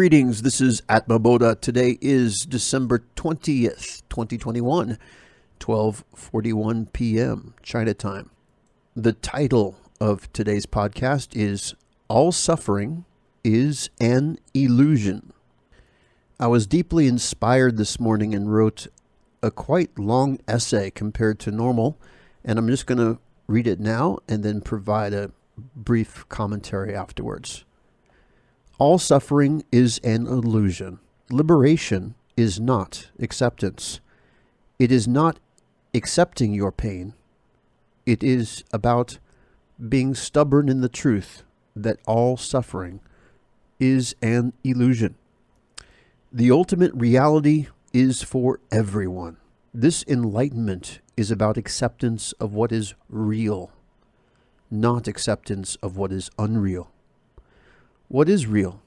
Greetings, this is Atma Bodha. Today is December 20th, 2021, 12:41 p.m. China time. The title of today's podcast is All Suffering is an Illusion. I was deeply inspired this morning and wrote a quite long essay compared to normal, and I'm just going to read it now and then provide a brief commentary afterwards. All suffering is an illusion. Liberation is not acceptance. It is not accepting your pain. It is about being stubborn in the truth that all suffering is an illusion. The ultimate reality is for everyone. This enlightenment is about acceptance of what is real, not acceptance of what is unreal. What is real?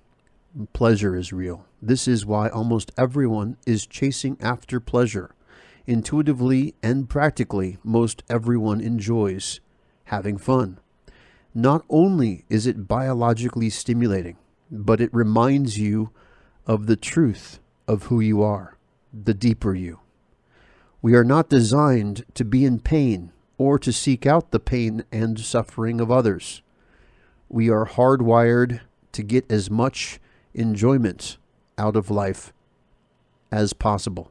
Pleasure is real. This is why almost everyone is chasing after pleasure. Intuitively and practically, most everyone enjoys having fun. Not only is it biologically stimulating, but it reminds you of the truth of who you are, the deeper you. We are not designed to be in pain or to seek out the pain and suffering of others. We are hardwired to get as much enjoyment out of life as possible.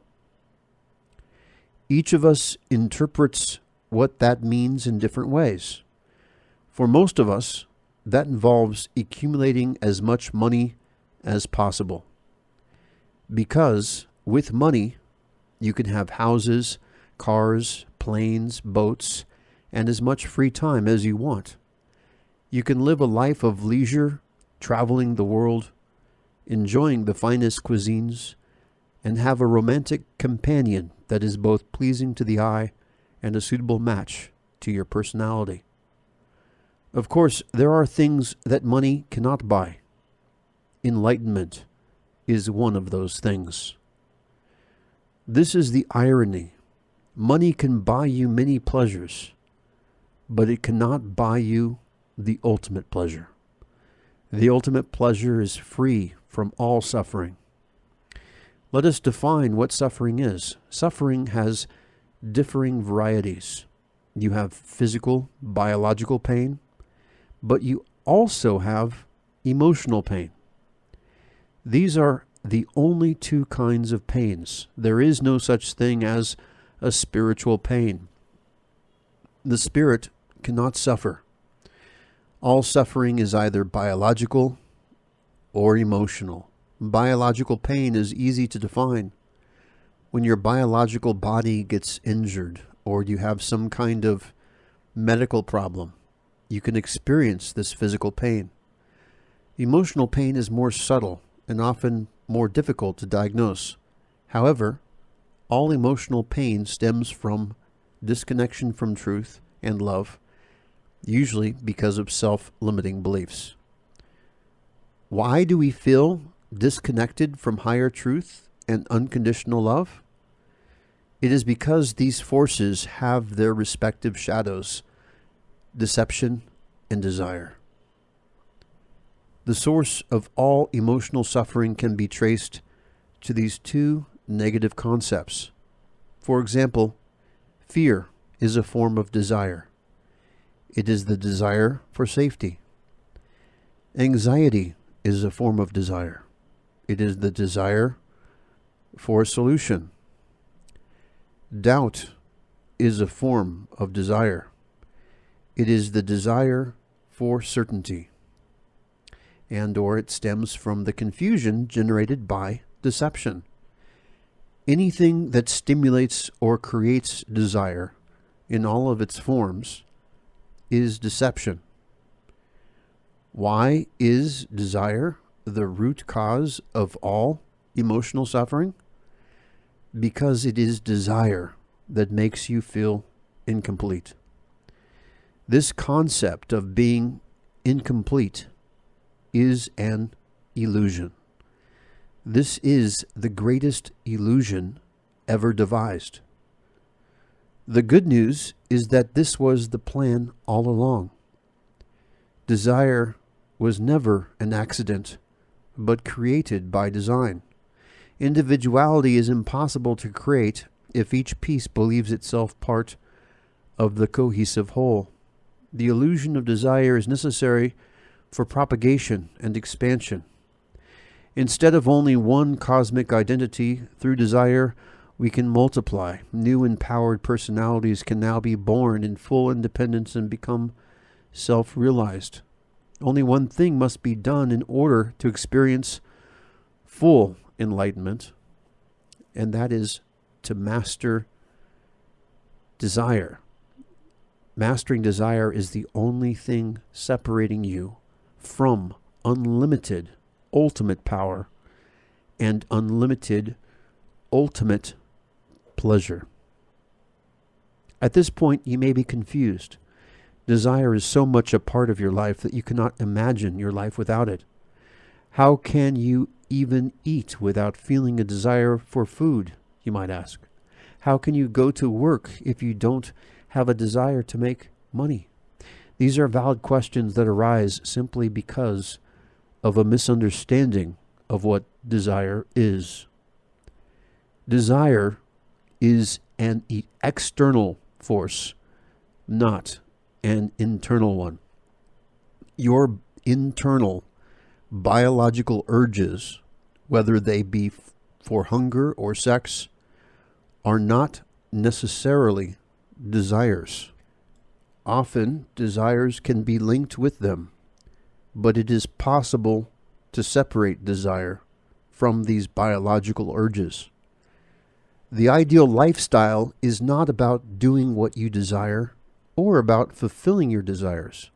Each of us interprets what that means in different ways. For most of us, that involves accumulating as much money as possible. Because with money, you can have houses, cars, planes, boats, and as much free time as you want. You can live a life of leisure, traveling the world, enjoying the finest cuisines, and have a romantic companion that is both pleasing to the eye and a suitable match to your personality. Of course, there are things that money cannot buy. Enlightenment is one of those things. This is the irony. Money can buy you many pleasures, but it cannot buy you the ultimate pleasure. The ultimate pleasure is free from all suffering. Let us define what suffering is. Suffering has differing varieties. You have physical, biological pain, but you also have emotional pain. These are the only two kinds of pains. There is no such thing as a spiritual pain. The spirit cannot suffer. All suffering is either biological or emotional. Biological pain is easy to define. When your biological body gets injured or you have some kind of medical problem, you can experience this physical pain. Emotional pain is more subtle and often more difficult to diagnose. However, all emotional pain stems from disconnection from truth and love, usually because of self-limiting beliefs. Why do we feel disconnected from higher truth and unconditional love? It is because these forces have their respective shadows, deception and desire. The source of all emotional suffering can be traced to these two negative concepts. For example, fear is a form of desire. It is the desire for safety. Anxiety is a form of desire. It is the desire for a solution. Doubt is a form of desire. It is the desire for certainty. And/or it stems from the confusion generated by deception. Anything that stimulates or creates desire in all of its forms is deception. Why is desire the root cause of all emotional suffering? Because it is desire that makes you feel incomplete. This concept of being incomplete is an illusion. This is the greatest illusion ever devised. The good news is that this was the plan all along. Desire was never an accident but created by design. Individuality is impossible to create if each piece believes itself part of the cohesive whole. The illusion of desire is necessary for propagation and expansion. Instead of only one cosmic identity, through desire, we can multiply. New empowered personalities can now be born in full independence and become self-realized. Only one thing must be done in order to experience full enlightenment, and that is to master desire. Mastering desire is the only thing separating you from unlimited ultimate power and unlimited ultimate pleasure. At this point, you may be confused. Desire is so much a part of your life that you cannot imagine your life without it. How can you even eat without feeling a desire for food, you might ask? How can you go to work if you don't have a desire to make money? These are valid questions that arise simply because of a misunderstanding of what desire is. Desire is an external force, not an internal one. Your internal biological urges, whether they be for hunger or sex, are not necessarily desires. Often, desires can be linked with them, but it is possible to separate desire from these biological urges. The ideal lifestyle is not about doing what you desire or about fulfilling your desires,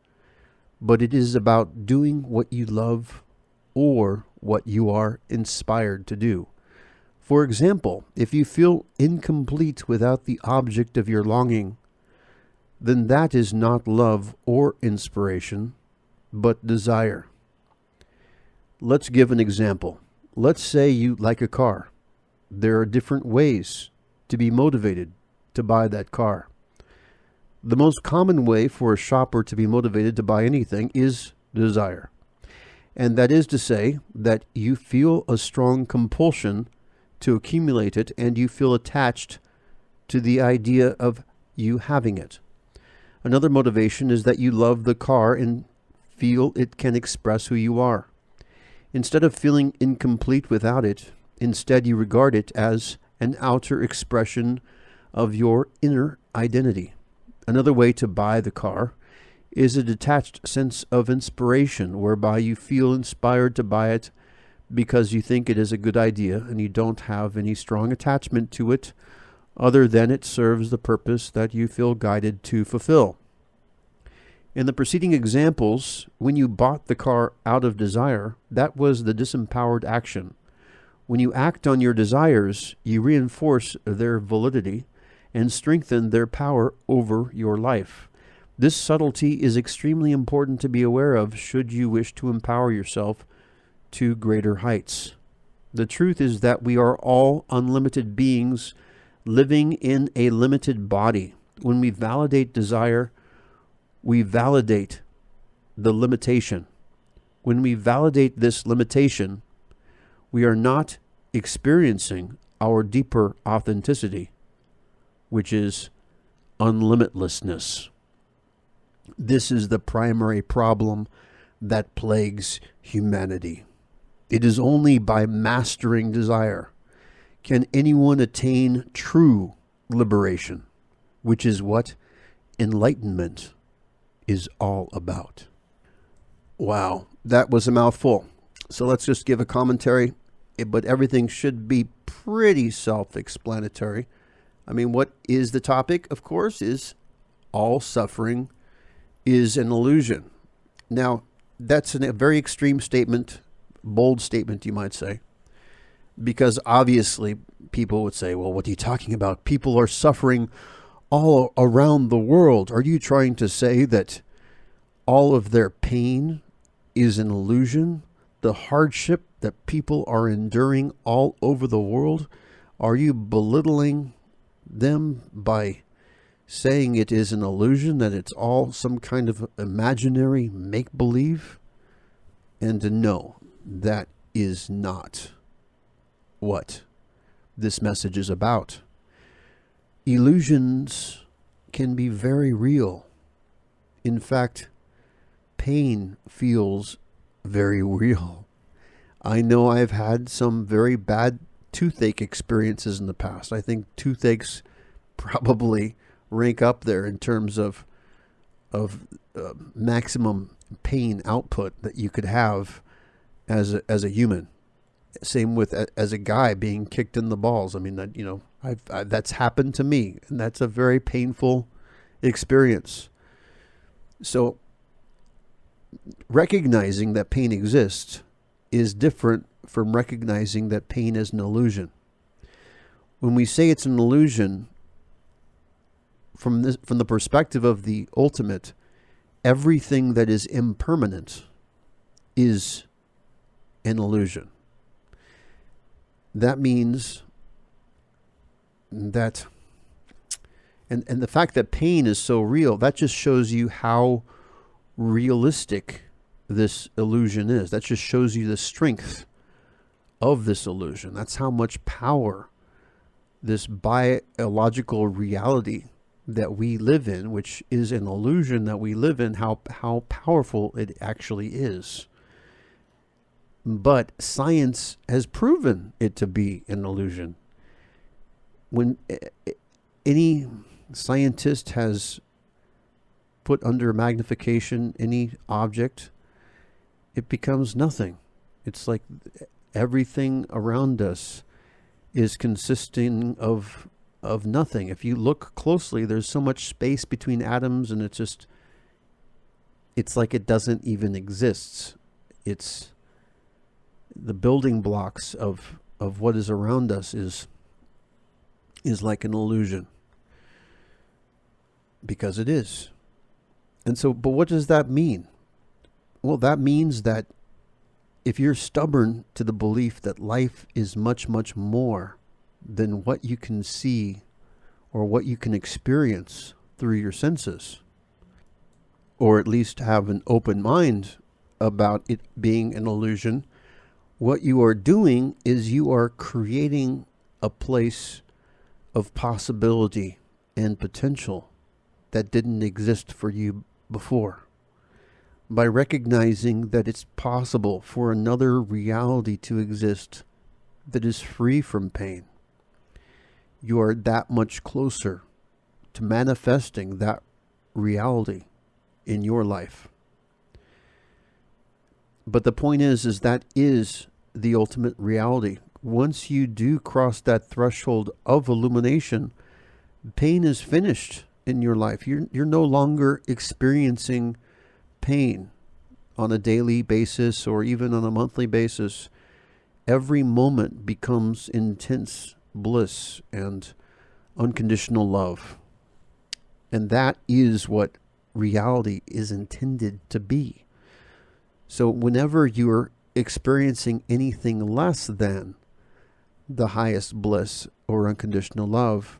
but it is about doing what you love or what you are inspired to do. For example, if you feel incomplete without the object of your longing, then that is not love or inspiration, but desire. Let's give an example. Let's say you like a car. There are different ways to be motivated to buy that car. The most common way for a shopper to be motivated to buy anything is desire. And that is to say that you feel a strong compulsion to accumulate it, and you feel attached to the idea of you having it. Another motivation is that you love the car and feel it can express who you are. Instead of feeling incomplete without it, instead you regard it as an outer expression of your inner identity. Another way to buy the car is a detached sense of inspiration, whereby you feel inspired to buy it because you think it is a good idea and you don't have any strong attachment to it other than it serves the purpose that you feel guided to fulfill. In the preceding examples, when you bought the car out of desire, that was the disempowered action. When you act on your desires, you reinforce their validity and strengthen their power over your life. This subtlety is extremely important to be aware of should you wish to empower yourself to greater heights. The truth is that we are all unlimited beings living in a limited body. When we validate desire, we validate the limitation. When we validate this limitation, we are not experiencing our deeper authenticity, which is unlimitlessness. This is the primary problem that plagues humanity. It is only by mastering desire can anyone attain true liberation, which is what enlightenment is all about. Wow, that was a mouthful. So let's just give a commentary, but everything should be pretty self-explanatory. I mean, what is the topic? Of course, is all suffering is an illusion. Now, that's a very extreme statement, bold statement, you might say, because obviously people would say, well, what are you talking about? People are suffering all around the world. Are you trying to say that all of their pain is an illusion? The hardship that people are enduring all over the world, are you belittling them by saying it is an illusion, that it's all some kind of imaginary make-believe? And to know that is not what this message is about. Illusions can be very real. In fact, pain feels very real. I know I've had some very bad toothache experiences in the past. I think toothaches probably rank up there in terms of maximum pain output that you could have as a human. Same with as a guy being kicked in the balls. I mean, that, you know, I've that's happened to me, and that's a very painful experience. So recognizing that pain exists is different from recognizing that pain is an illusion. When we say it's an illusion, from the perspective of the ultimate, everything that is impermanent is an illusion. That means that, and the fact that pain is so real, that just shows you how realistic this illusion is. That just shows you the strength of this illusion. That's how much power this biological reality that we live in, which is an illusion that we live in, how powerful it actually is. But science has proven it to be an illusion. When any scientist has put under magnification any object, it becomes nothing. It's like everything around us is consisting of nothing. If you look closely, there's so much space between atoms, and it's like it doesn't even exist. It's the building blocks of what is around us is like an illusion, because it is. And so, but what does that mean? Well, that means that if you're stubborn to the belief that life is much, much more than what you can see or what you can experience through your senses, or at least have an open mind about it being an illusion, what you are doing is you are creating a place of possibility and potential that didn't exist for you before. By recognizing that it's possible for another reality to exist that is free from pain, you are that much closer to manifesting that reality in your life. But the point is that is the ultimate reality. Once you do cross that threshold of illumination, pain is finished in your life. You're no longer experiencing pain on a daily basis or even on a monthly basis. Every moment becomes intense bliss and unconditional love. And that is what reality is intended to be. So whenever you're experiencing anything less than the highest bliss or unconditional love,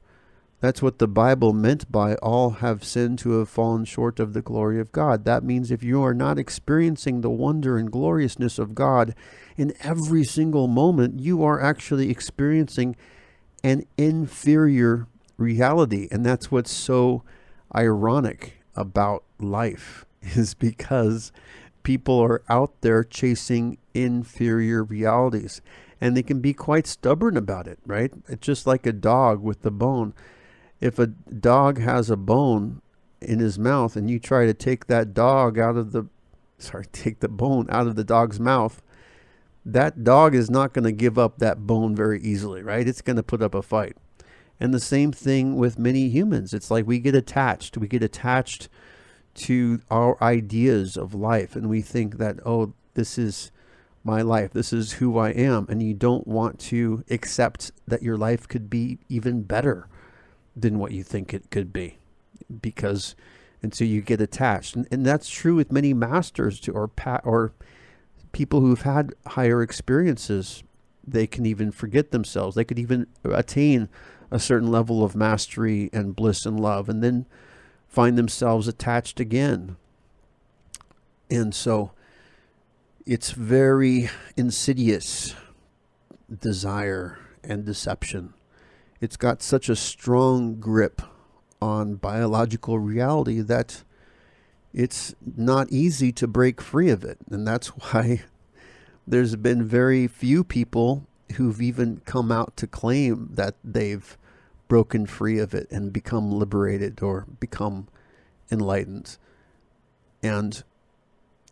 that's what the Bible meant by all have sinned to have fallen short of the glory of God. That means if you are not experiencing the wonder and gloriousness of God in every single moment, you are actually experiencing an inferior reality. And that's what's so ironic about life, is because people are out there chasing inferior realities, and they can be quite stubborn about it, right? It's just like a dog with the bone. If a dog has a bone in his mouth and you try to take that dog take the bone out of the dog's mouth, that dog is not going to give up that bone very easily, right? It's going to put up a fight. And the same thing with many humans. It's like we get attached. We get attached to our ideas of life, and we think that, oh, this is my life. This is who I am. And you don't want to accept that your life could be even better than what you think it could be, and so you get attached. And that's true with many masters or people who've had higher experiences. They can even forget themselves. They could even attain a certain level of mastery and bliss and love, and then find themselves attached again. And so It's very insidious desire and deception. It's got such a strong grip on biological reality that it's not easy to break free of it. And that's why there's been very few people who've even come out to claim that they've broken free of it and become liberated or become enlightened. And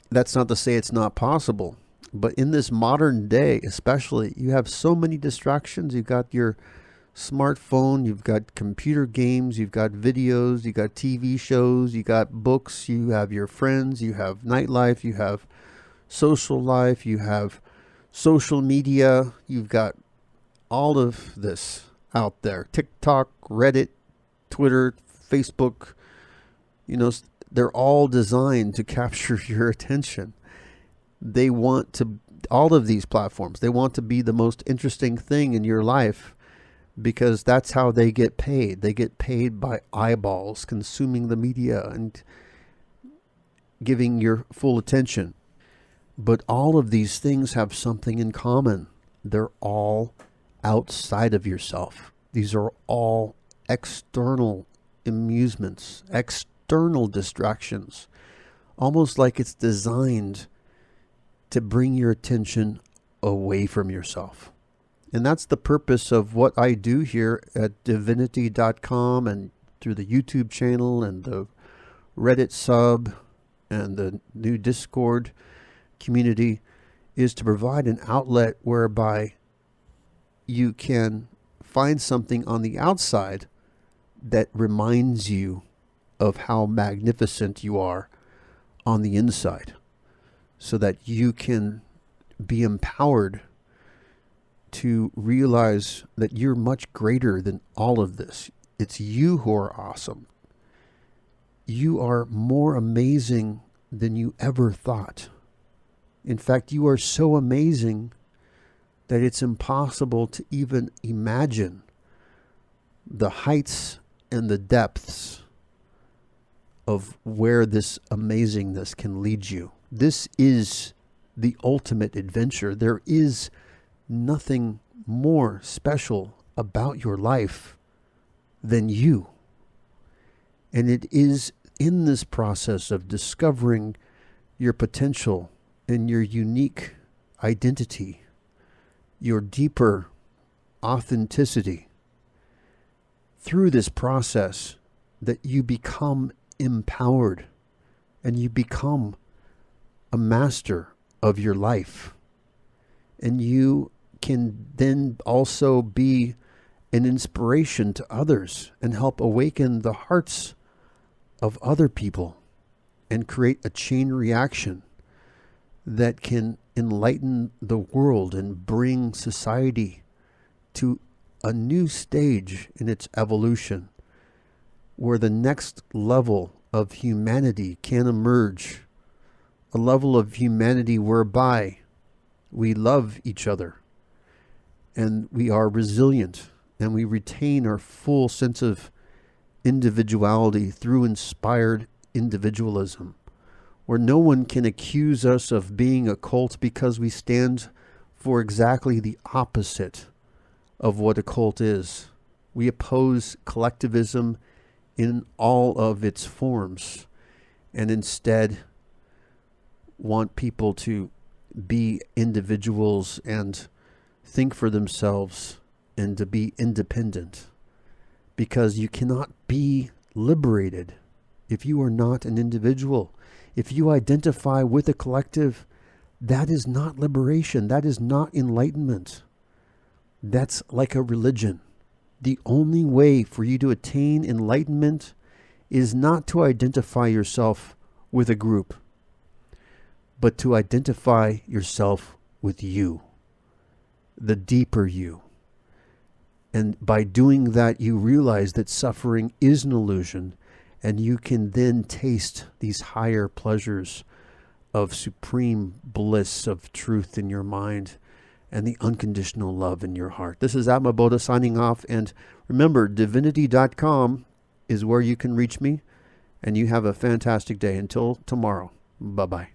that's not to say it's not possible. But in this modern day, especially, you have so many distractions. You've got your smartphone, you've got computer games, you've got videos, you've got TV shows, you got books, you have your friends, you have nightlife, you have social life, you have social media, you've got all of this out there. TikTok, Reddit, Twitter, Facebook, they're all designed to capture your attention. They want to, all of these platforms, they want to be the most interesting thing in your life because that's how they get paid. They get paid by eyeballs, consuming the media and giving your full attention. But all of these things have something in common. They're all outside of yourself. These are all external amusements, external distractions, almost like it's designed to bring your attention away from yourself. And that's the purpose of what I do here at divinity.com and through the YouTube channel and the Reddit sub and the new Discord community, is to provide an outlet whereby you can find something on the outside that reminds you of how magnificent you are on the inside, so that you can be empowered to realize that you're much greater than all of this. It's you who are awesome. You are more amazing than you ever thought. In fact, you are so amazing that it's impossible to even imagine the heights and the depths of where this amazingness can lead you. This is the ultimate adventure. There is nothing more special about your life than you. And it is in this process of discovering your potential and your unique identity, your deeper authenticity, through this process that you become empowered and you become a master of your life. And you can then also be an inspiration to others and help awaken the hearts of other people and create a chain reaction that can enlighten the world and bring society to a new stage in its evolution, where the next level of humanity can emerge, a level of humanity whereby we love each other and we are resilient and we retain our full sense of individuality through inspired individualism, where no one can accuse us of being a cult because we stand for exactly the opposite of what a cult is. We oppose collectivism in all of its forms and instead want people to be individuals and think for themselves and to be independent, because you cannot be liberated if you are not an individual. If you identify with a collective, that is not liberation. That is not enlightenment. That's like a religion. The only way for you to attain enlightenment is not to identify yourself with a group, but to identify yourself with you, the deeper you. And by doing that, you realize that suffering is an illusion, and you can then taste these higher pleasures of supreme bliss of truth in your mind and the unconditional love in your heart. This is Atma Bodha signing off. And remember, divinity.com is where you can reach me. And you have a fantastic day. Until tomorrow. Bye-bye.